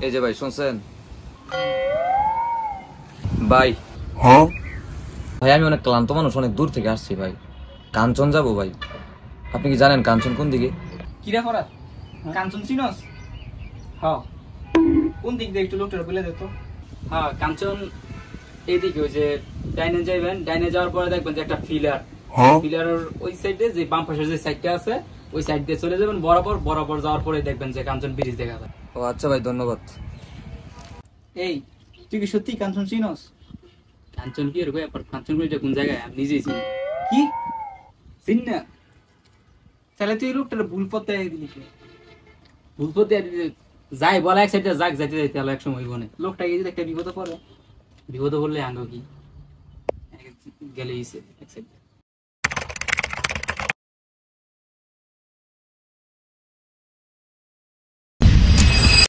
এই যে ভাই শুনছেন ভাই? ভাই আমি অনেক ক্লান্ত মানুষ, অনেক দূর থেকে আসছি ভাই। কাঞ্চন যাবো ভাই। আপনি কি জানেন কাঞ্চন কোন দিকে? কিরা ফরাত কাঞ্চন চিনস? হ্যাঁ। কোন দিক দিয়ে একটু লোকটা বলে দে তো। হ্যাঁ কাঞ্চন এইদিকে, ওই যে ডাইনে যাইবেন, ডাইনে যাওয়ার পরে দেখবেন যে একটা ফিলার, ফিলারের ওই সাইডে যে বাম পাশের যে সাইডটা আছে ওই সাইড দিয়ে চলে যাবেন বরাবর, বরাবর যাওয়ার পরে দেখবেন যে কাঞ্চন ব্রিজ দেখা যায়। ও আচ্ছা ভাই, ধন্যবাদ। এই তুই কি সত্যি কাঞ্চন চিনস? কাঞ্চন কি এর ব্যাপার? কাঞ্চন ব্রিজটা কোন জায়গায় আমি নিজেই চিনি। কি চিন না? তাহলে তুই লোকটার ভুল পথে দিলি কে? ভুল পথে যাই বলা এক সাইডে যাক, যাইতে যাইতে হলো এক সময় বনে লোকটা গিয়ে যদি একটা বিপদে পড়ে, বিপদে পড়লে আঙ্গ কি গেলে এক সাইড